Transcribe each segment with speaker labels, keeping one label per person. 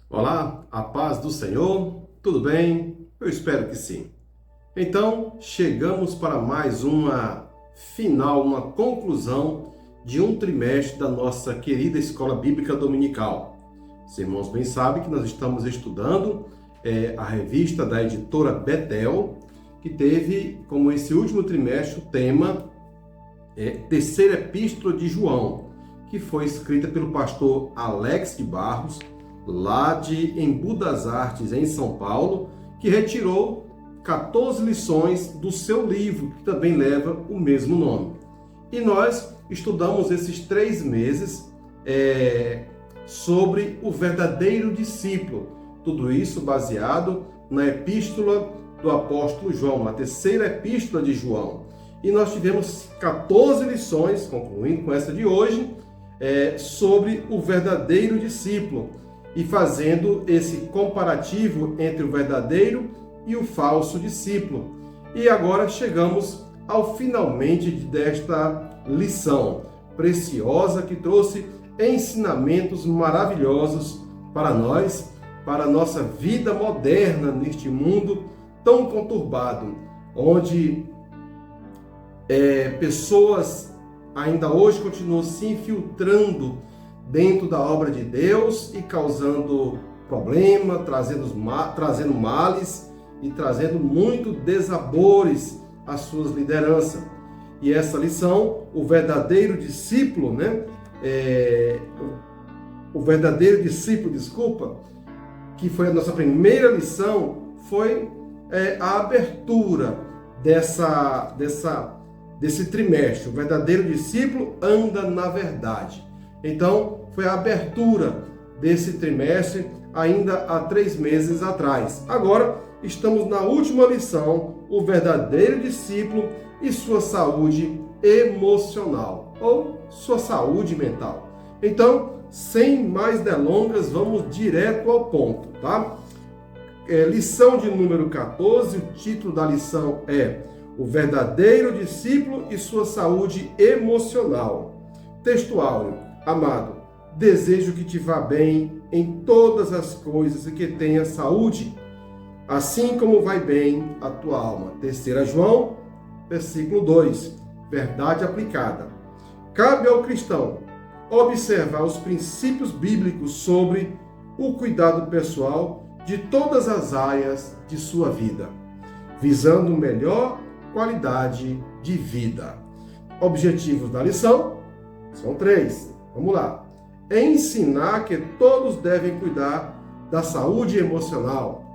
Speaker 1: Olá, a paz do Senhor, tudo bem? Eu espero que sim. Então, chegamos para mais uma conclusão de um trimestre da nossa querida Escola Bíblica Dominical. Os irmãos bem sabem que nós estamos estudando a revista da editora Betel, que teve como esse último trimestre o tema Terceira Epístola de João, que foi escrita pelo pastor Alex de Barros, lá de Embu das Artes, em São Paulo, que retirou 14 lições do seu livro, que também leva o mesmo nome. E nós estudamos esses 3 meses sobre o verdadeiro discípulo. Tudo isso baseado na epístola do apóstolo João, a terceira epístola de João. E nós tivemos 14 lições, concluindo com essa de hoje, sobre o verdadeiro discípulo, e fazendo esse comparativo entre o verdadeiro e o falso discípulo. E agora chegamos ao finalmente desta lição preciosa que trouxe ensinamentos maravilhosos para nós, para a nossa vida moderna neste mundo tão conturbado, onde pessoas ainda hoje continuam se infiltrando dentro da obra de Deus e causando problema, trazendo males e trazendo muito desabores às suas lideranças. E essa lição, o verdadeiro discípulo, que foi a nossa primeira lição, foi a abertura desse trimestre. O verdadeiro discípulo anda na verdade. Então, foi a abertura desse trimestre, ainda há 3 meses atrás. Agora, estamos na última lição, o verdadeiro discípulo e sua saúde emocional, ou sua saúde mental. Então, sem mais delongas, vamos direto ao ponto, tá? Lição de número 14, o título da lição é O Verdadeiro Discípulo e Sua Saúde Emocional. Textual. Amado, desejo que te vá bem em todas as coisas e que tenha saúde, assim como vai bem a tua alma. 3 João, versículo 2, verdade aplicada. Cabe ao cristão observar os princípios bíblicos sobre o cuidado pessoal de todas as áreas de sua vida, visando melhor qualidade de vida. Objetivos da lição são 3. Vamos lá. Ensinar que todos devem cuidar da saúde emocional.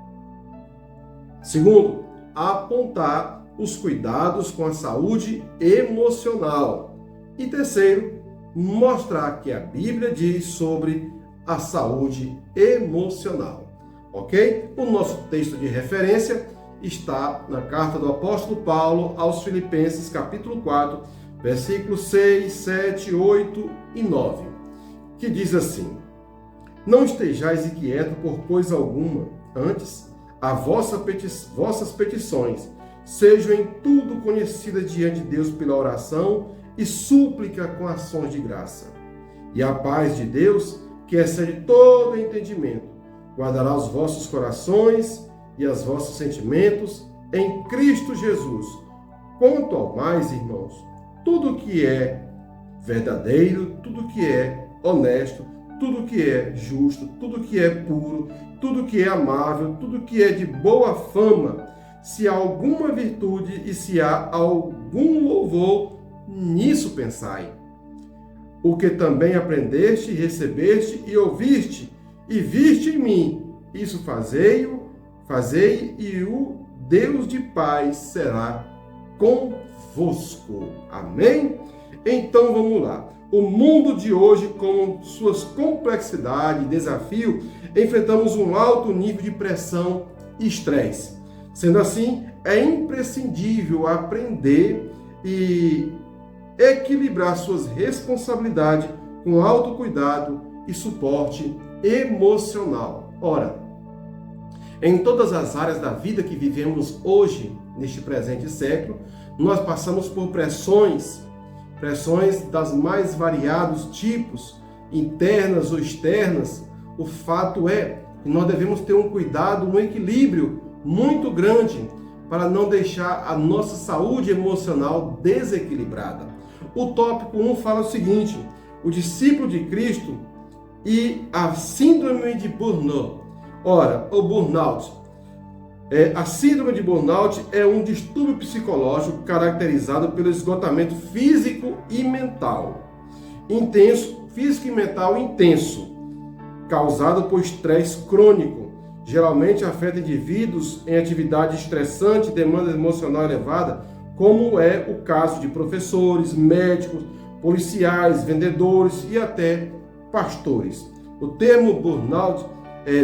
Speaker 1: Segundo, apontar os cuidados com a saúde emocional. E terceiro, mostrar que a Bíblia diz sobre a saúde emocional. Ok? O nosso texto de referência está na carta do apóstolo Paulo aos Filipenses, capítulo 4, versículos 6, 7, 8 e 9, que diz assim: Não estejais inquietos por coisa alguma, antes, vossas petições sejam em tudo conhecidas diante de Deus pela oração e súplica com ações de graça. E a paz de Deus, que excede todo entendimento, guardará os vossos corações e os vossos sentimentos em Cristo Jesus. Quanto ao mais, irmãos, tudo que é verdadeiro, tudo que é honesto, tudo que é justo, tudo que é puro, tudo que é amável, tudo que é de boa fama, se há alguma virtude e se há algum louvor, nisso pensai. O que também aprendeste, recebeste e ouviste, e viste em mim, isso fazei, e o Deus de paz será convosco. Amém? Então vamos lá. O mundo de hoje, com suas complexidades e desafios, enfrentamos um alto nível de pressão e estresse. Sendo assim, é imprescindível aprender e equilibrar suas responsabilidades com autocuidado e suporte emocional. Ora, em todas as áreas da vida que vivemos hoje, neste presente século, nós passamos por pressões das mais variados tipos, internas ou externas. O fato é, E nós devemos ter um cuidado, um equilíbrio muito grande para não deixar a nossa saúde emocional desequilibrada. O tópico 1 fala o seguinte: o discípulo de Cristo e a síndrome de burnout. Ora, o burnout. A síndrome de burnout é um distúrbio psicológico caracterizado pelo esgotamento físico e mental intenso, causado por estresse crônico. Geralmente afeta indivíduos em atividade estressante e demanda emocional elevada, como é o caso de professores, médicos, policiais, vendedores e até pastores. O termo burnout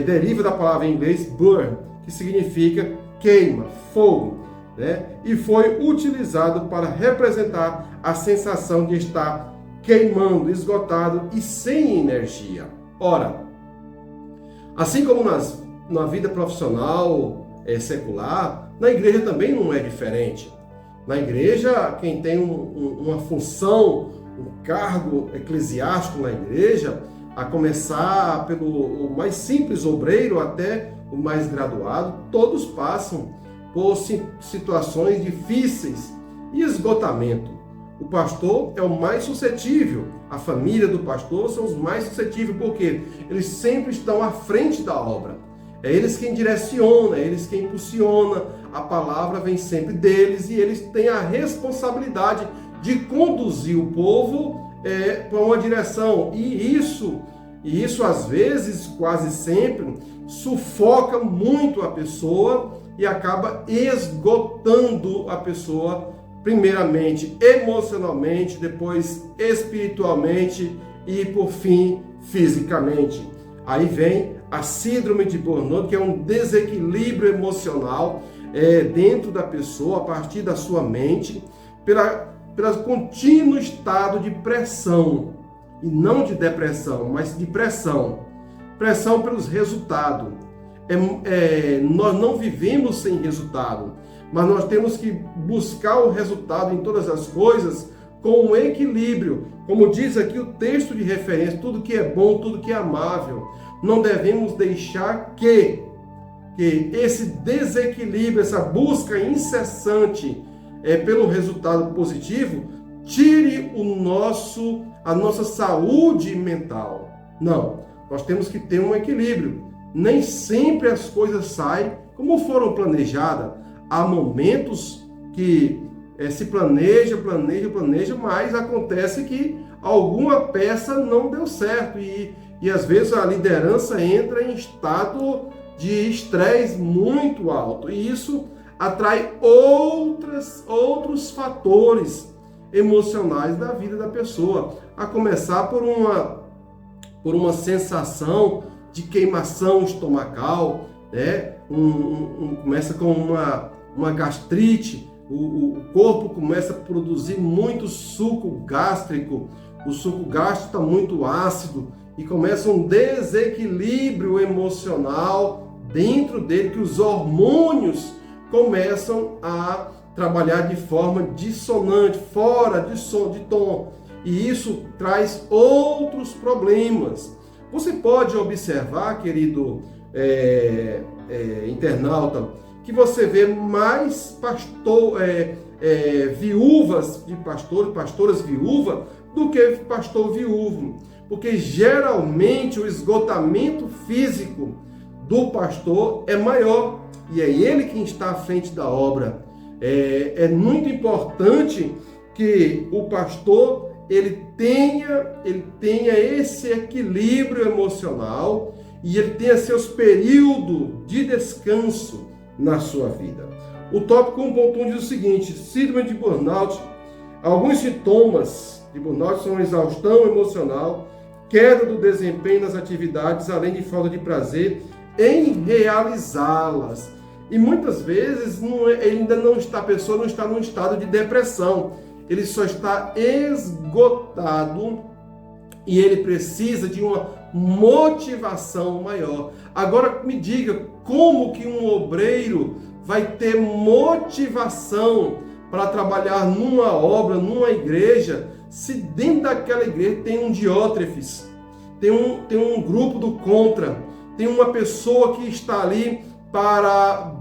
Speaker 1: deriva da palavra em inglês burn, que significa queima, fogo, né? E foi utilizado para representar a sensação de estar queimando, esgotado e sem energia. Ora, assim como na vida profissional secular, na igreja também não é diferente. Na igreja, quem tem uma função, um cargo eclesiástico na igreja, a começar pelo mais simples obreiro até o mais graduado, todos passam por situações difíceis e esgotamento. O pastor é o mais suscetível, a família do pastor são os mais suscetíveis, porque eles sempre estão à frente da obra. É eles quem direciona, é eles quem impulsiona, a palavra vem sempre deles e eles têm a responsabilidade de conduzir o povo para uma direção. E isso às vezes, quase sempre, sufoca muito a pessoa e acaba esgotando a pessoa, primeiramente emocionalmente, depois espiritualmente e por fim fisicamente. Aí vem a síndrome de burnout, que é um desequilíbrio emocional dentro da pessoa, a partir da sua mente, pelo contínuo estado de pressão, e não de depressão, mas de pressão pelos resultados. Nós não vivemos sem resultado, mas nós temos que buscar o resultado em todas as coisas com um equilíbrio. Como diz aqui o texto de referência, tudo que é bom, tudo que é amável. Não devemos deixar que esse desequilíbrio, essa busca incessante pelo resultado positivo, tire a nossa saúde mental. Não, nós temos que ter um equilíbrio. Nem sempre as coisas saem como foram planejadas. Há momentos que se planeja, mas acontece que alguma peça não deu certo e às vezes a liderança entra em estado de estresse muito alto e isso atrai outros fatores emocionais da vida da pessoa, a começar por uma sensação de queimação estomacal, né? Começa com uma gastrite, o corpo começa a produzir muito suco gástrico, o suco gástrico está muito ácido e começa um desequilíbrio emocional dentro dele, que os hormônios começam a trabalhar de forma dissonante, fora de tom, e isso traz outros problemas. Você pode observar, querido internauta, que você vê mais viúvas de pastoras viúvas do que pastor viúvo, porque geralmente o esgotamento físico do pastor é maior e é ele quem está à frente da obra. É muito importante que o pastor ele tenha esse equilíbrio emocional e ele tenha seus períodos de descanso na sua vida. O tópico 1.1 diz o seguinte: síndrome de burnout. Alguns sintomas de burnout são exaustão emocional, queda do desempenho nas atividades, além de falta de prazer em realizá-las. E muitas vezes a pessoa não está num estado de depressão, ele só está esgotado e ele precisa de uma motivação maior. Agora me diga, como que um obreiro vai ter motivação para trabalhar numa obra, numa igreja, se dentro daquela igreja tem um diótrefes, tem um grupo do contra, tem uma pessoa que está ali para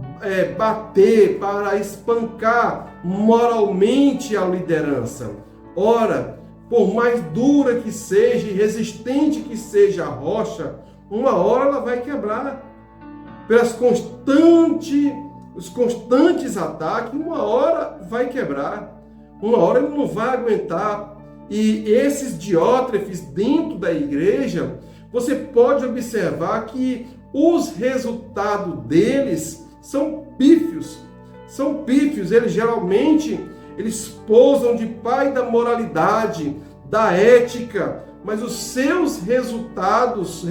Speaker 1: bater, para espancar moralmente a liderança. Ora, por mais dura que seja e resistente que seja a rocha, uma hora ela vai quebrar. Os constantes ataques, uma hora vai quebrar. Uma hora ele não vai aguentar. E esses diótrefes dentro da igreja, você pode observar que os resultados deles são pífios. São pífios. Eles geralmente pousam de pai da moralidade, da ética, mas os seus resultados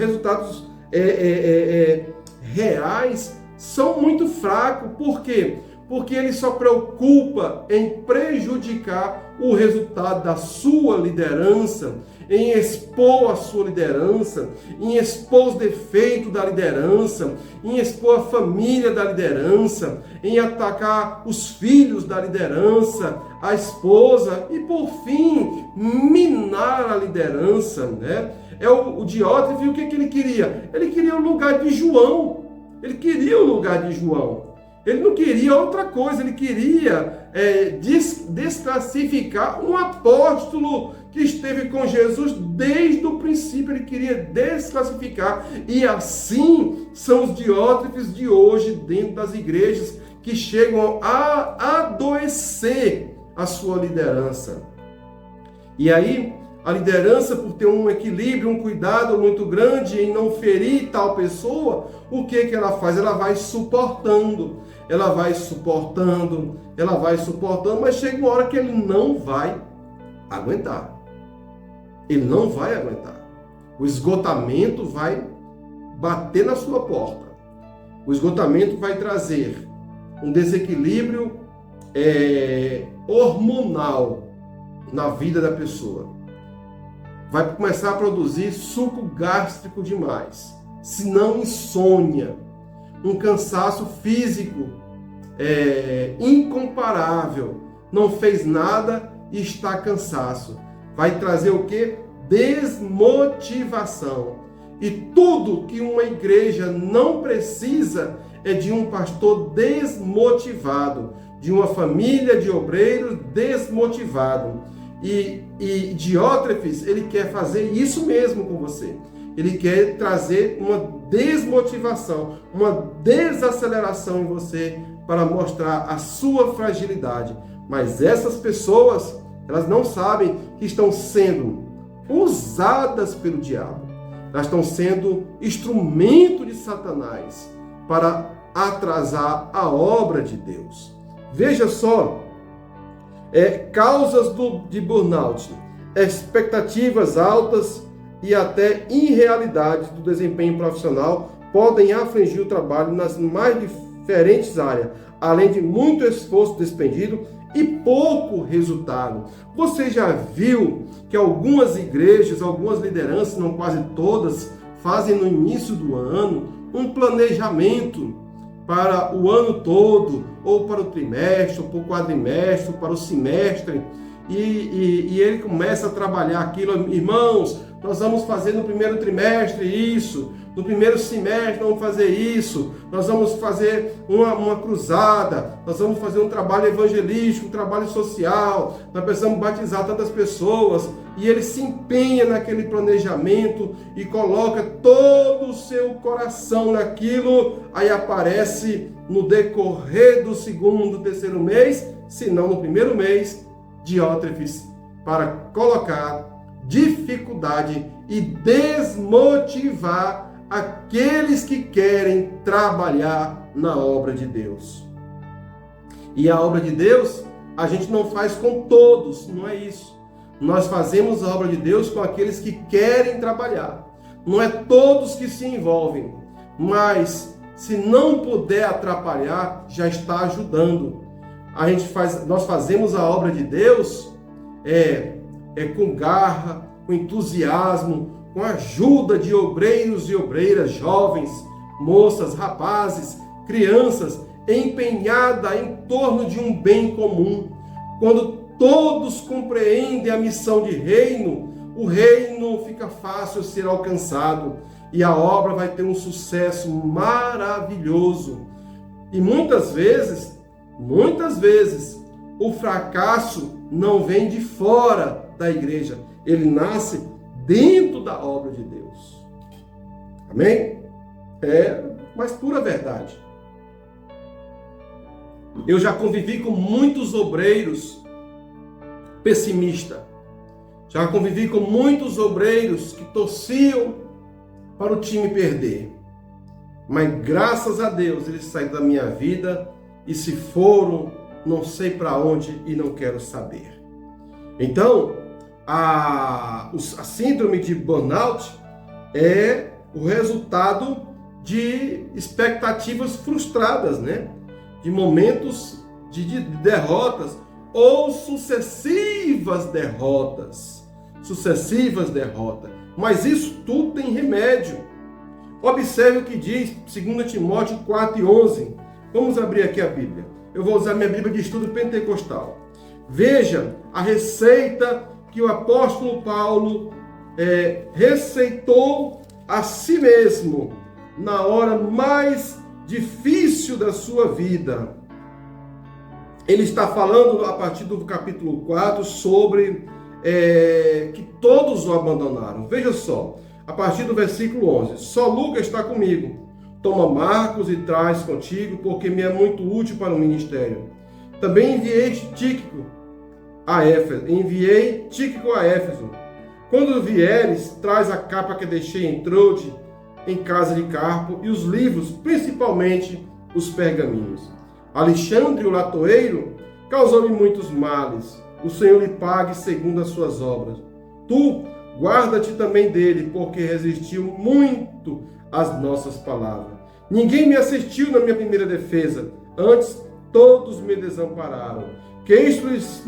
Speaker 1: reais são muito fracos. Por quê? Porque ele só preocupa em prejudicar o resultado da sua liderança, em expor a sua liderança, em expor os defeitos da liderança, em expor a família da liderança, em atacar os filhos da liderança, a esposa e, por fim, minar a liderança, né? O Diótrefes, o que ele queria? Ele queria o lugar de João. Ele queria o lugar de João. Ele não queria outra coisa, ele queria desclassificar um apóstolo que esteve com Jesus desde o princípio. Ele queria desclassificar. E assim são os diótrefes de hoje dentro das igrejas, que chegam a adoecer a sua liderança. E aí, a liderança, por ter um equilíbrio, um cuidado muito grande em não ferir tal pessoa, o que ela faz? Ela vai suportando, mas chega uma hora que ele não vai aguentar. Ele não vai aguentar. O esgotamento vai bater na sua porta. O esgotamento vai trazer um desequilíbrio hormonal na vida da pessoa. Vai começar a produzir suco gástrico demais, se não insônia, um cansaço físico incomparável, não fez nada e está cansaço. Vai trazer o quê? Desmotivação. E tudo que uma igreja não precisa é de um pastor desmotivado, de uma família de obreiros desmotivado. E Diótrefes, ele quer fazer isso mesmo com você. Ele quer trazer uma desmotivação, uma desaceleração em você para mostrar a sua fragilidade. Mas essas pessoas, elas não sabem que estão sendo usadas pelo diabo. Elas estão sendo instrumento de Satanás para atrasar a obra de Deus. Veja só, causas de burnout, expectativas altas e até irrealidades do desempenho profissional podem afligir o trabalho nas mais diferentes áreas, além de muito esforço despendido e pouco resultado. Você já viu que algumas igrejas, algumas lideranças, não quase todas, fazem no início do ano um planejamento para o ano todo, ou para o trimestre, ou para o quadrimestre, ou para o semestre, e ele começa a trabalhar aquilo. Irmãos, nós vamos fazer no primeiro trimestre isso, no primeiro semestre vamos fazer isso, nós vamos fazer uma cruzada, nós vamos fazer um trabalho evangelístico, um trabalho social, nós precisamos batizar tantas pessoas, e ele se empenha naquele planejamento e coloca todo o seu coração naquilo. Aí aparece no decorrer do segundo, terceiro mês, se não no primeiro mês, Diótrefes, para colocar dificuldade e desmotivar aqueles que querem trabalhar na obra de Deus. E a obra de Deus a gente não faz com todos, não é isso. Nós fazemos a obra de Deus com aqueles que querem trabalhar. Não é todos que se envolvem, mas se não puder atrapalhar, já está ajudando. Nós fazemos a obra de Deus com garra, com entusiasmo, com a ajuda de obreiros e obreiras, jovens, moças, rapazes, crianças, empenhada em torno de um bem comum. Quando todos compreendem a missão de reino, o reino fica fácil ser alcançado. e a obra vai ter um sucesso maravilhoso. E muitas vezes, o fracasso não vem de fora da igreja, ele nasce dentro da obra de Deus. Amém? É mais pura verdade. Eu já convivi com muitos obreiros pessimistas. Já convivi com muitos obreiros que torciam para o time perder. Mas graças a Deus eles saíram da minha vida e se foram, não sei para onde e não quero saber. Então, a síndrome de burnout é o resultado de expectativas frustradas, né? De momentos de derrotas ou sucessivas derrotas. Mas isso tudo tem remédio. Observe o que diz 2 Timóteo 4:11. Vamos abrir aqui a Bíblia. Eu vou usar minha Bíblia de estudo pentecostal. Veja a receita que o apóstolo Paulo receitou a si mesmo na hora mais difícil da sua vida. Ele está falando a partir do capítulo 4 sobre que todos o abandonaram. Veja só, a partir do versículo 11. Só Lucas está comigo. Toma Marcos e traz contigo, porque me é muito útil para o ministério. Também enviei Tíquico a Éfeso. Quando vieres, traz a capa que deixei em Trode, em casa de Carpo, e os livros, principalmente os pergaminhos. Alexandre, o latoeiro, causou-me muitos males. O Senhor lhe pague segundo as suas obras. Tu, guarda-te também dele, porque resistiu muito às nossas palavras. Ninguém me assistiu na minha primeira defesa, antes todos me desampararam. Que isto lhes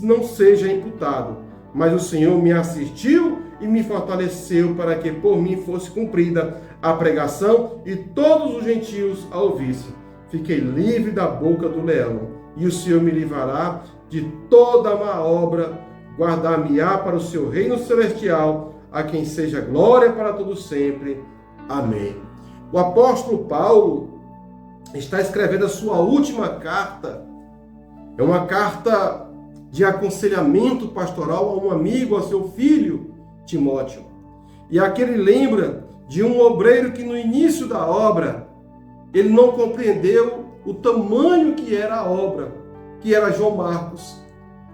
Speaker 1: não seja imputado. Mas o Senhor me assistiu e me fortaleceu para que por mim fosse cumprida a pregação e todos os gentios a ouvissem. Fiquei livre da boca do leão, e o Senhor me livrará de toda má obra, guardar-me-á para o seu reino celestial, a quem seja glória para todo sempre. Amém. O apóstolo Paulo está escrevendo a sua última carta. É uma carta de aconselhamento pastoral a um amigo, a seu filho, Timóteo. E aqui ele lembra de um obreiro que no início da obra, ele não compreendeu o tamanho que era a obra, que era João Marcos,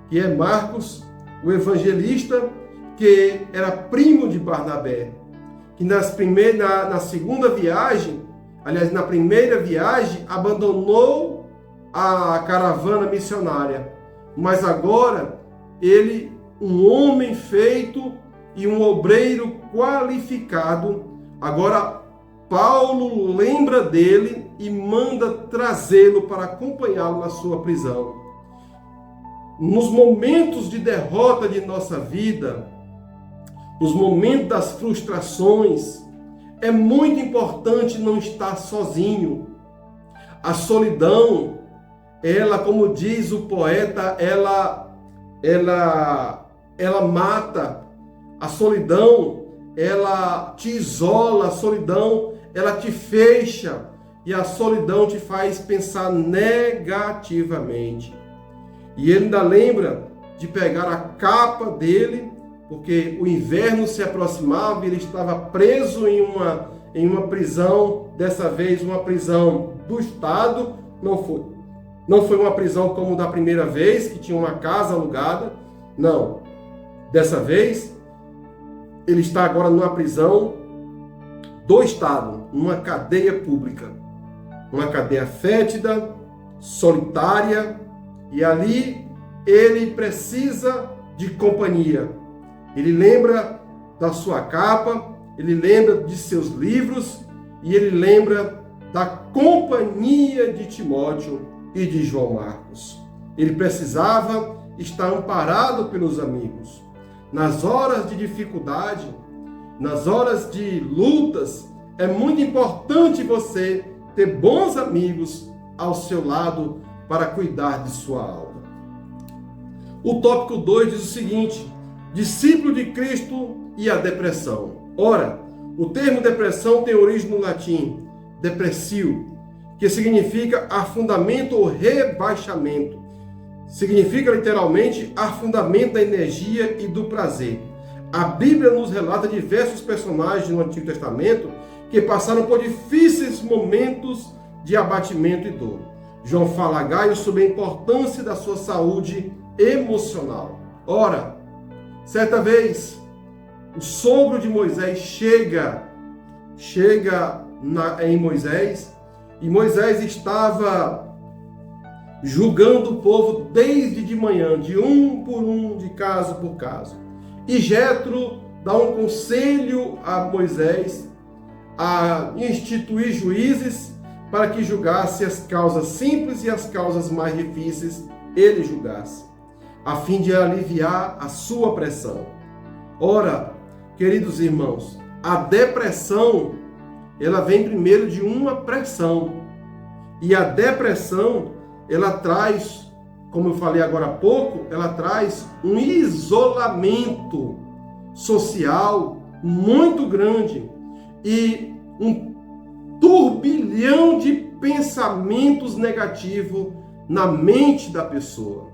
Speaker 1: que é Marcos, o evangelista, que era primo de Barnabé, que na segunda viagem, aliás, na primeira viagem, abandonou a caravana missionária. Mas agora, ele, um homem feito e um obreiro qualificado, agora Paulo lembra dele e manda trazê-lo para acompanhá-lo na sua prisão. Nos momentos de derrota de nossa vida, nos momentos das frustrações, é muito importante não estar sozinho. A solidão, ela, como diz o poeta, ela mata. A solidão, ela te isola, a solidão, ela te fecha, e a solidão te faz pensar negativamente. E ele ainda lembra de pegar a capa dele, porque o inverno se aproximava e ele estava preso em uma prisão, dessa vez uma prisão do Estado, não foi uma prisão como da primeira vez, que tinha uma casa alugada, não. Dessa vez, ele está agora numa prisão do Estado, numa cadeia pública, uma cadeia fétida, solitária, e ali ele precisa de companhia. Ele lembra da sua capa, ele lembra de seus livros e ele lembra da companhia de Timóteo e de João Marcos. Ele precisava estar amparado pelos amigos. Nas horas de dificuldade, nas horas de lutas, é muito importante você ter bons amigos ao seu lado para cuidar de sua alma. O tópico 2 diz o seguinte: discípulo de Cristo e a depressão. Ora, o termo depressão tem origem no latim depressio, que significa afundamento ou rebaixamento. Significa literalmente afundamento da energia e do prazer. A Bíblia nos relata diversos personagens no Antigo Testamento que passaram por difíceis momentos de abatimento e dor. João fala a Gaio sobre a importância da sua saúde emocional. Ora, certa vez, o sogro de Moisés chega em Moisés, e Moisés estava julgando o povo desde de manhã, de um por um, de caso por caso. E Jetro dá um conselho a Moisés a instituir juízes para que julgasse as causas simples e as causas mais difíceis, ele julgasse, a fim de aliviar a sua pressão. Ora, queridos irmãos, a depressão, ela vem primeiro de uma pressão. E a depressão, ela traz, como eu falei agora há pouco, ela traz um isolamento social muito grande e um turbilhão de pensamentos negativos na mente da pessoa.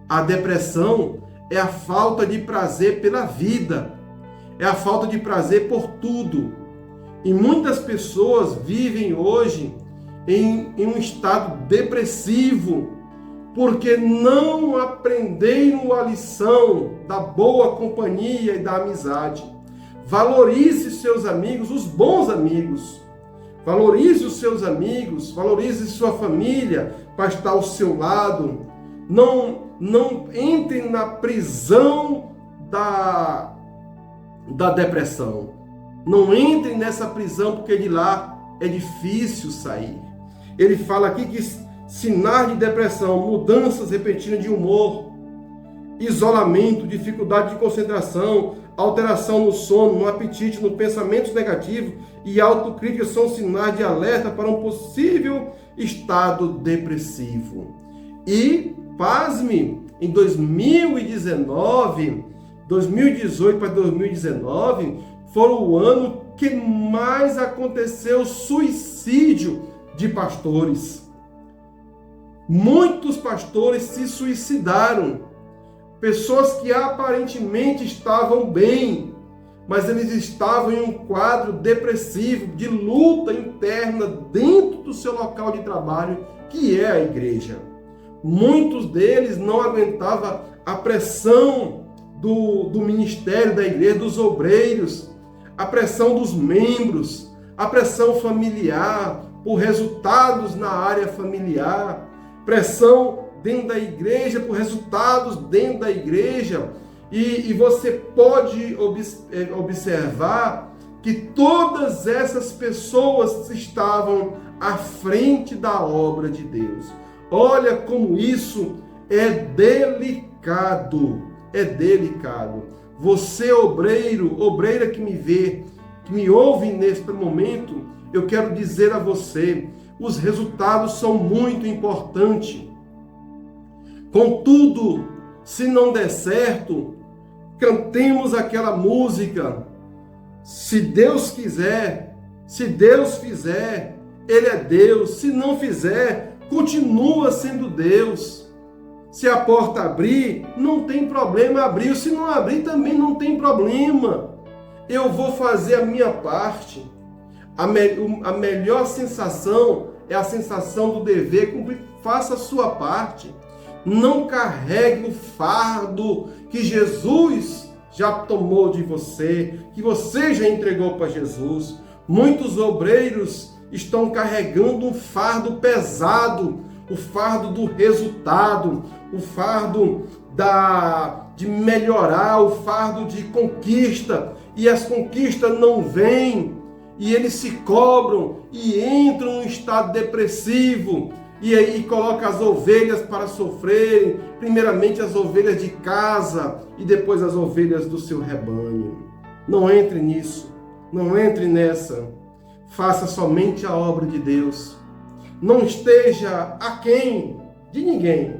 Speaker 1: A depressão é a falta de prazer pela vida, é a falta de prazer por tudo. E muitas pessoas vivem hoje em um estado depressivo, porque não aprenderam a lição da boa companhia e da amizade. Valorize seus amigos, os bons amigos. Valorize os seus amigos, valorize sua família para estar ao seu lado. Não entre na prisão da depressão. Não entre nessa prisão, porque de lá é difícil sair. Ele fala aqui que sinais de depressão, mudanças repentinas de humor, isolamento, dificuldade de concentração, alteração no sono, no apetite, no pensamento negativo e autocrítica são sinais de alerta para um possível estado depressivo. E, pasme, em 2018 para 2019, foram o ano que mais aconteceu suicídio de pastores. Muitos pastores se suicidaram. Pessoas que aparentemente estavam bem, mas eles estavam em um quadro depressivo, de luta interna dentro do seu local de trabalho, que é a igreja. Muitos deles não aguentavam a pressão do ministério da igreja, dos obreiros, a pressão dos membros, a pressão familiar, por resultados na área familiar, pressão dentro da igreja, por resultados dentro da igreja. E você pode observar que todas essas pessoas estavam à frente da obra de Deus. Olha como isso é delicado, é delicado. Você, obreiro, obreira que me vê, que me ouve neste momento, eu quero dizer a você, os resultados são muito importantes. Contudo, se não der certo, cantemos aquela música. Se Deus quiser, se Deus fizer, Ele é Deus. Se não fizer, continua sendo Deus. Se a porta abrir, não tem problema, abriu. Se não abrir, também não tem problema. Eu vou fazer a minha parte. A melhor sensação é a sensação do dever cumprir. Faça a sua parte. Não carregue o fardo que Jesus já tomou de você, que você já entregou para Jesus. Muitos obreiros estão carregando um fardo pesado, o fardo do resultado, o fardo de melhorar, o fardo de conquista, e as conquistas não vêm, e eles se cobram e entram em estado depressivo, e aí coloca as ovelhas para sofrerem, primeiramente as ovelhas de casa e depois as ovelhas do seu rebanho. Não entre nisso, não entre nessa. Faça somente a obra de Deus. Não esteja aquém de ninguém,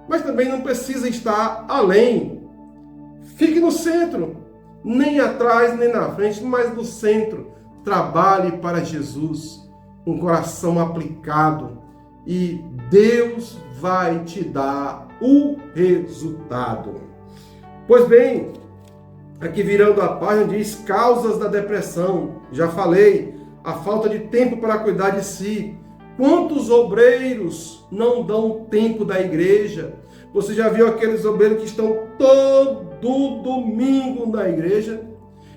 Speaker 1: mas também não precisa estar além. Fique no centro, nem atrás, nem na frente, mas no centro. Trabalhe para Jesus, um coração aplicado, e Deus vai te dar o resultado. Pois bem, aqui virando a página diz causas da depressão. Já falei, a falta de tempo para cuidar de si. Quantos obreiros não dão tempo da igreja? Você já viu aqueles obreiros que estão todo domingo na igreja?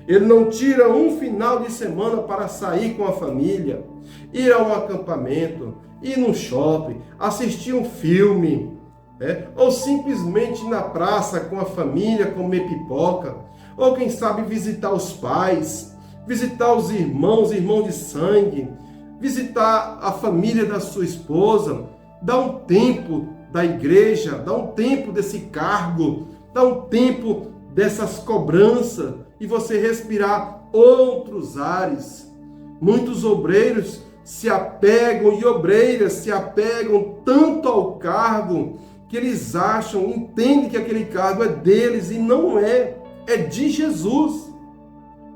Speaker 1: Ele não tira um final de semana para sair com a família, ir a um acampamento, ir no shopping, assistir um filme, ou simplesmente ir na praça com a família, comer pipoca, ou quem sabe visitar os pais, visitar os irmãos de sangue, visitar a família da sua esposa, dar um tempo da igreja, dar um tempo desse cargo, dar um tempo dessas cobranças e você respirar outros ares. Muitos obreiros se apegam e obreiras se apegam tanto ao cargo que eles acham, entendem que aquele cargo é deles e não é, é de Jesus.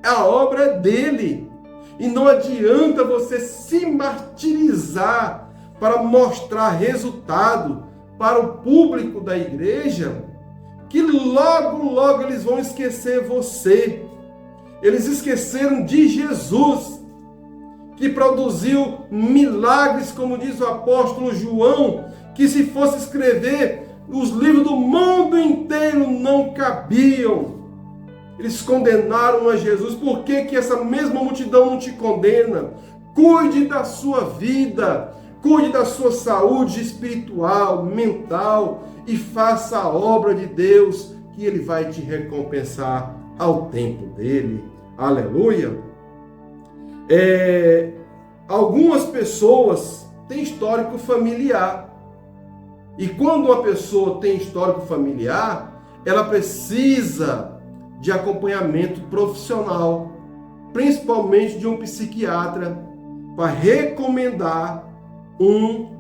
Speaker 1: A obra é dele. E não adianta você se martirizar para mostrar resultado para o público da igreja, que logo eles vão esquecer você. Eles esqueceram de Jesus, que produziu milagres, como diz o apóstolo João, que se fosse escrever os livros do mundo inteiro não cabiam. Eles condenaram a Jesus. Por que que essa mesma multidão não te condena? Cuide da sua vida, cuide da sua saúde espiritual, mental e faça a obra de Deus, que Ele vai te recompensar ao tempo dele. Aleluia! Algumas pessoas têm histórico familiar. E quando uma pessoa tem histórico familiar, ela precisa de acompanhamento profissional, principalmente de um psiquiatra, para recomendar um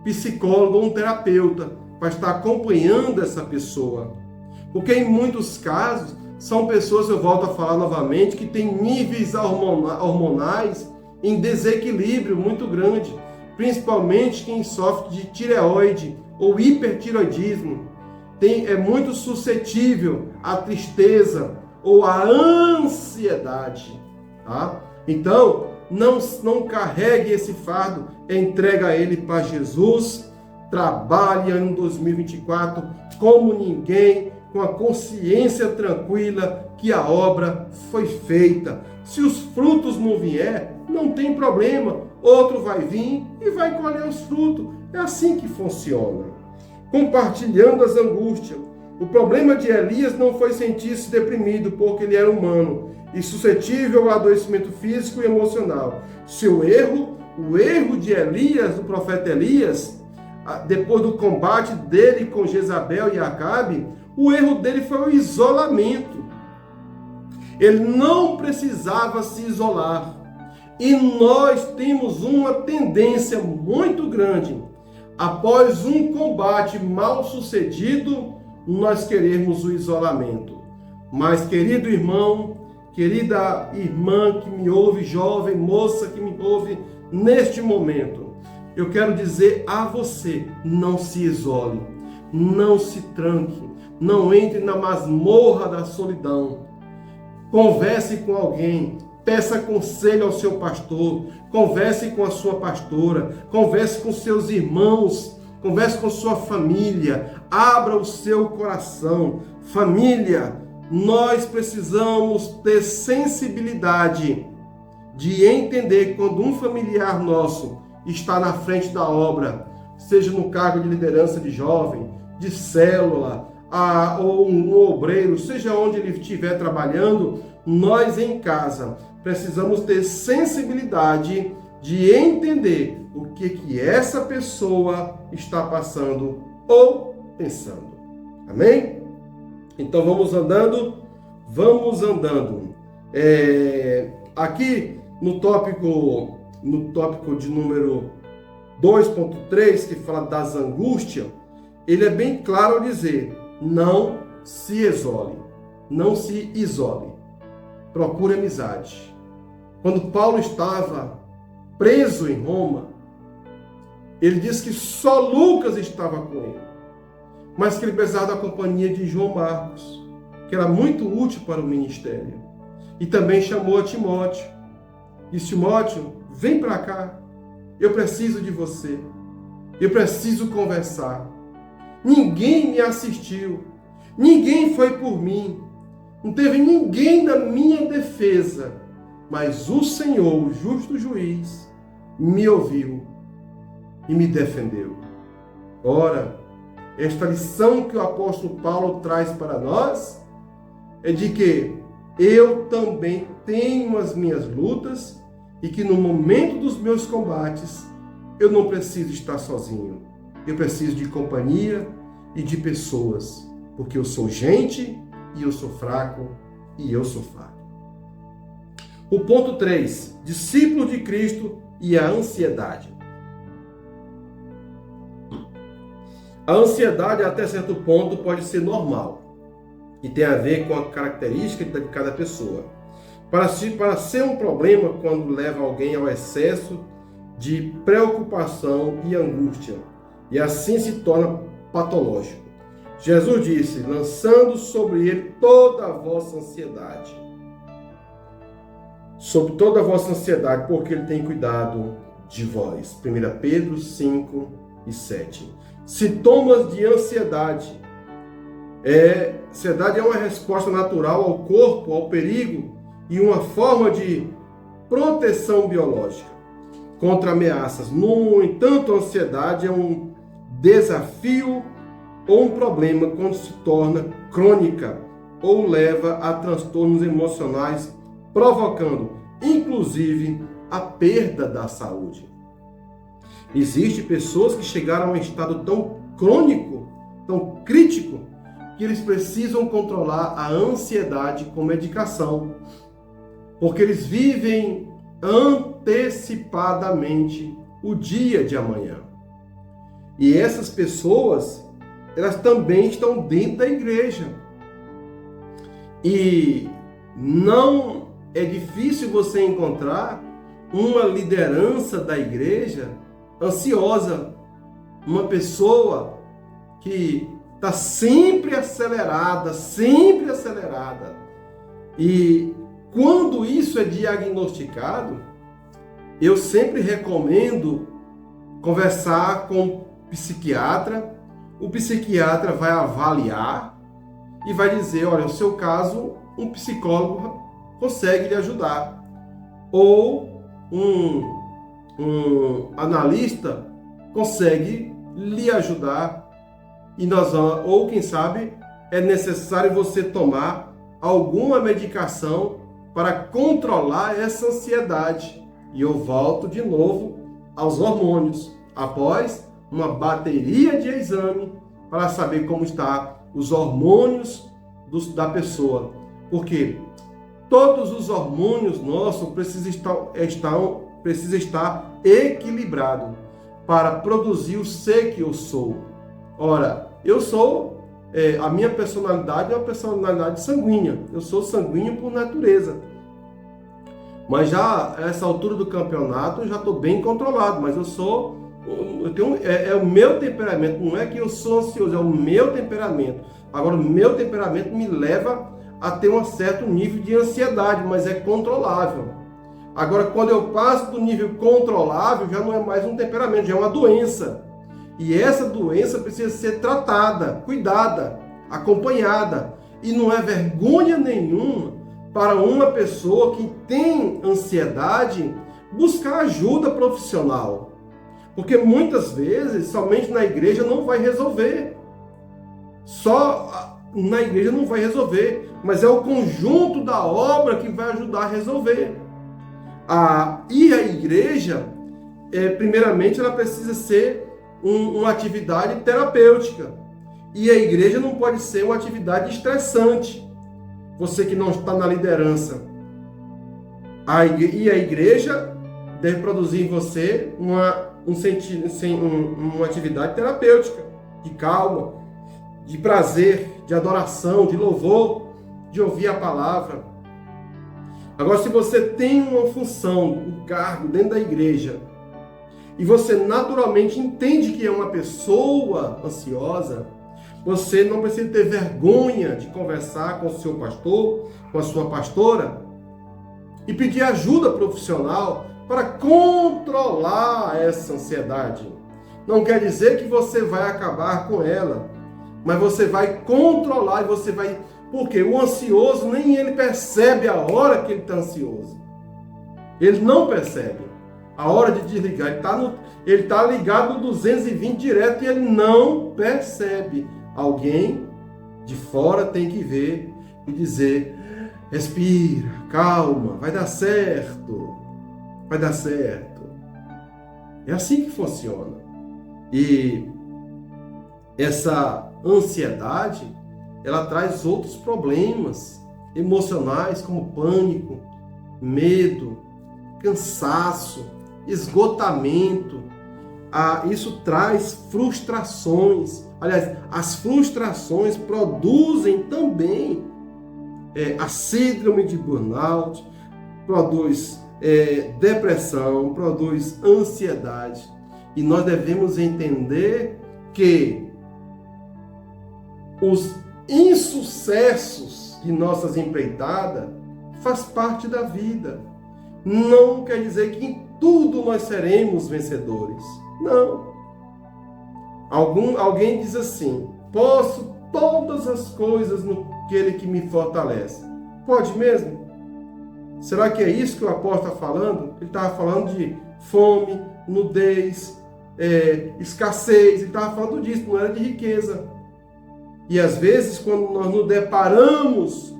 Speaker 1: psicólogo ou um terapeuta, para estar acompanhando essa pessoa. Porque em muitos casos, são pessoas, eu volto a falar novamente, que têm níveis hormonais em desequilíbrio muito grande, principalmente quem sofre de tireoide ou hipertireoidismo. É muito suscetível à tristeza ou à ansiedade. Tá? Então, não carregue esse fardo, entrega ele para Jesus, trabalhe em 2024 como ninguém, com a consciência tranquila que a obra foi feita. Se os frutos não vier, não tem problema, outro vai vir e vai colher os frutos. É assim que funciona. Compartilhando as angústias. O problema de Elias não foi sentir-se deprimido, porque ele era humano e suscetível ao adoecimento físico e emocional. O erro de Elias, do profeta Elias, depois do combate dele com Jezabel e Acabe, o erro dele foi o isolamento. Ele não precisava se isolar. E nós temos uma tendência muito grande, após um combate mal sucedido, nós queremos o isolamento. Mas, querido irmão, querida irmã que me ouve, jovem, moça que me ouve neste momento, eu quero dizer a você, não se isole, não se tranque, não entre na masmorra da solidão. Converse com alguém, peça conselho ao seu pastor, converse com a sua pastora, converse com seus irmãos, converse com sua família, abra o seu coração. Família, nós precisamos ter sensibilidade de entender quando um familiar nosso está na frente da obra, seja no cargo de liderança de jovem, de célula, ou um obreiro, seja onde ele estiver trabalhando, nós em casa precisamos ter sensibilidade de entender o que essa pessoa está passando ou pensando. Amém? Então vamos andando. Aqui no tópico de número 2.3, que fala das angústias, ele é bem claro ao dizer: não se isole, não se isole. Procure amizade. Quando Paulo estava preso em Roma, ele disse que só Lucas estava com ele, mas que ele precisava da companhia de João Marcos, que era muito útil para o ministério. E também chamou a Timóteo. Disse: Timóteo, vem para cá, eu preciso de você, eu preciso conversar. Ninguém me assistiu, ninguém foi por mim, não teve ninguém na minha defesa, mas o Senhor, o justo juiz, me ouviu e me defendeu. Ora, esta lição que o apóstolo Paulo traz para nós é de que eu também tenho as minhas lutas e que no momento dos meus combates eu não preciso estar sozinho. Eu preciso de companhia e de pessoas, porque eu sou gente e eu sou fraco e eu sou falho. O ponto 3, discípulo de Cristo e a ansiedade. A ansiedade, até certo ponto, pode ser normal e tem a ver com a característica de cada pessoa. Para ser um problema quando leva alguém ao excesso de preocupação e angústia, e assim se torna patológico. Jesus disse: lançando sobre ele toda a vossa ansiedade. Sobre toda a vossa ansiedade, porque ele tem cuidado de vós. 1 Pedro 5 e 7. Sintomas de ansiedade. Ansiedade é uma resposta natural ao corpo, ao perigo, e uma forma de proteção biológica contra ameaças. No entanto, a ansiedade é um desafio ou um problema quando se torna crônica ou leva a transtornos emocionais, provocando, inclusive, a perda da saúde. Existem pessoas que chegaram a um estado tão crônico, tão crítico, que eles precisam controlar a ansiedade com medicação, porque eles vivem antecipadamente o dia de amanhã. E essas pessoas, elas também estão dentro da igreja. E não é difícil você encontrar uma liderança da igreja ansiosa, uma pessoa que está sempre acelerada. E quando isso é diagnosticado, eu sempre recomendo conversar com o psiquiatra. O psiquiatra vai avaliar e vai dizer: olha, no seu caso, um psicólogo consegue lhe ajudar. Ou um analista consegue lhe ajudar. Ou quem sabe é necessário você tomar alguma medicação para controlar essa ansiedade. E eu volto de novo aos hormônios, após uma bateria de exame para saber como estão os hormônios da pessoa. Porque todos os hormônios nossos precisam estar equilibrados para produzir o ser que eu sou. Ora, eu sou, a minha personalidade é uma personalidade sanguínea. Eu sou sanguíneo por natureza. Mas já a essa altura do campeonato eu já estou bem controlado. Mas é o meu temperamento. Não é que eu sou ansioso, é o meu temperamento. Agora, o meu temperamento me leva a ter um certo nível de ansiedade, mas é controlável. Agora, quando eu passo do nível controlável, já não é mais um temperamento, já é uma doença. E essa doença precisa ser tratada, cuidada, acompanhada. E não é vergonha nenhuma para uma pessoa que tem ansiedade buscar ajuda profissional. Porque muitas vezes, somente na igreja não vai resolver. Só na igreja não vai resolver, mas é o conjunto da obra que vai ajudar a resolver. E a igreja, primeiramente, ela precisa ser uma atividade terapêutica. E a igreja não pode ser uma atividade estressante. Você que não está na liderança. E a igreja deve produzir em você uma atividade terapêutica, de calma, de prazer, de adoração, de louvor. de ouvir a palavra. Agora, se você tem uma função, um cargo dentro da igreja, e você naturalmente entende que é uma pessoa ansiosa, você não precisa ter vergonha de conversar com o seu pastor, com a sua pastora, e pedir ajuda profissional para controlar essa ansiedade. Não quer dizer que você vai acabar com ela, mas você vai controlar e você vai... Porque o ansioso, nem ele percebe a hora que ele está ansioso. Ele não percebe a hora de desligar. Ele está ligado no 220 direto e ele não percebe. Alguém de fora tem que ver e dizer: respira, calma, vai dar certo. Vai dar certo. É assim que funciona. E essa ansiedade, ela traz outros problemas emocionais, como pânico, medo, cansaço, esgotamento. Isso traz frustrações. Aliás, as frustrações produzem também a síndrome de burnout, produz depressão, produz ansiedade. E nós devemos entender que os insucessos de nossas empreitadas faz parte da vida. Não quer dizer que em tudo nós seremos vencedores. Não. Alguém diz assim: posso todas as coisas naquele que me fortalece. Pode mesmo? Será que é isso que o apóstolo está falando? Ele estava falando de fome, nudez, escassez. Ele estava falando disso, não era de riqueza. E às vezes, quando nós nos deparamos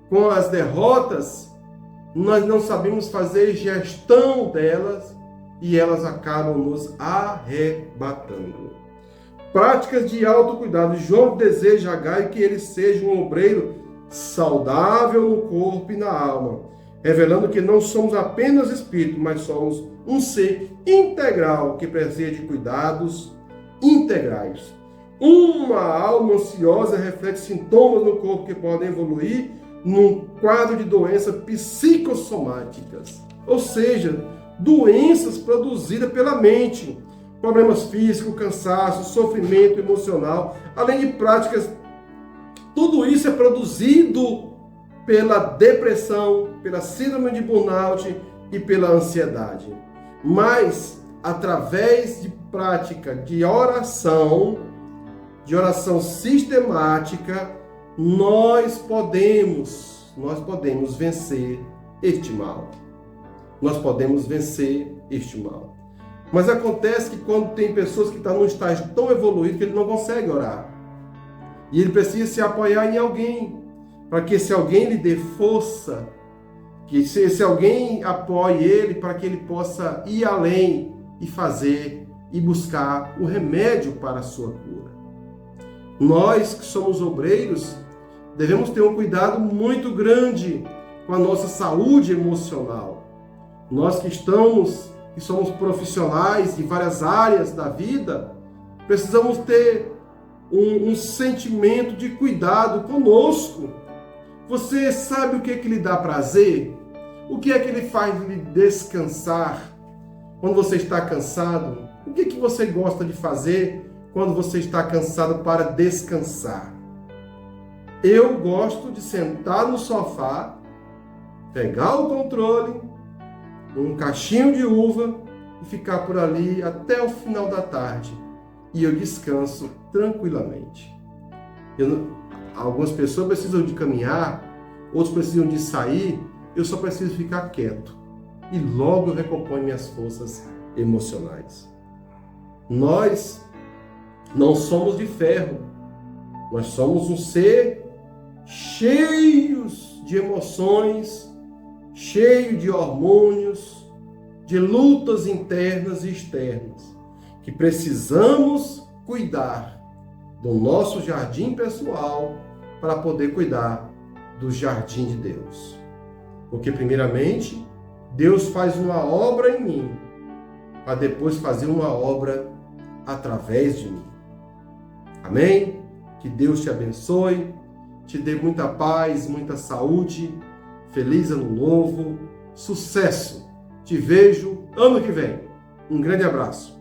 Speaker 1: com as derrotas, nós não sabemos fazer gestão delas e elas acabam nos arrebatando. Práticas de autocuidado. João deseja a Gaio que ele seja um obreiro saudável no corpo e na alma, revelando que não somos apenas espírito, mas somos um ser integral que precisa de cuidados integrais. Uma alma ansiosa reflete sintomas no corpo que podem evoluir num quadro de doenças psicossomáticas, ou seja, doenças produzidas pela mente, problemas físicos, cansaço, sofrimento emocional, além de práticas. Tudo isso é produzido pela depressão, pela síndrome de burnout e pela ansiedade. Mas, através de prática de oração sistemática, nós podemos vencer este mal. Nós podemos vencer este mal. Mas acontece que quando tem pessoas que estão num estágio tão evoluído que ele não consegue orar. E ele precisa se apoiar em alguém, para que esse alguém lhe dê força, que esse alguém apoie ele para que ele possa ir além e fazer e buscar o remédio para a sua cura. Nós que somos obreiros devemos ter um cuidado muito grande com a nossa saúde emocional. Nós que somos profissionais de várias áreas da vida, precisamos ter um sentimento de cuidado conosco. Você sabe o que é que lhe dá prazer? O que é que lhe faz lhe descansar quando você está cansado? O que é que você gosta de fazer quando você está cansado para descansar? Eu gosto de sentar no sofá, pegar o controle, um cachinho de uva e ficar por ali até o final da tarde. E eu descanso tranquilamente. Algumas pessoas precisam de caminhar, outros precisam de sair, eu só preciso ficar quieto. E logo eu recomponho minhas forças emocionais. Nós não somos de ferro. Nós somos um ser cheios de emoções, cheio de hormônios, de lutas internas e externas, que precisamos cuidar do nosso jardim pessoal para poder cuidar do jardim de Deus. Porque, primeiramente, Deus faz uma obra em mim, para depois fazer uma obra através de mim. Amém? Que Deus te abençoe te dê muita paz, muita saúde, feliz ano novo, sucesso. Te vejo ano que vem. Um grande abraço.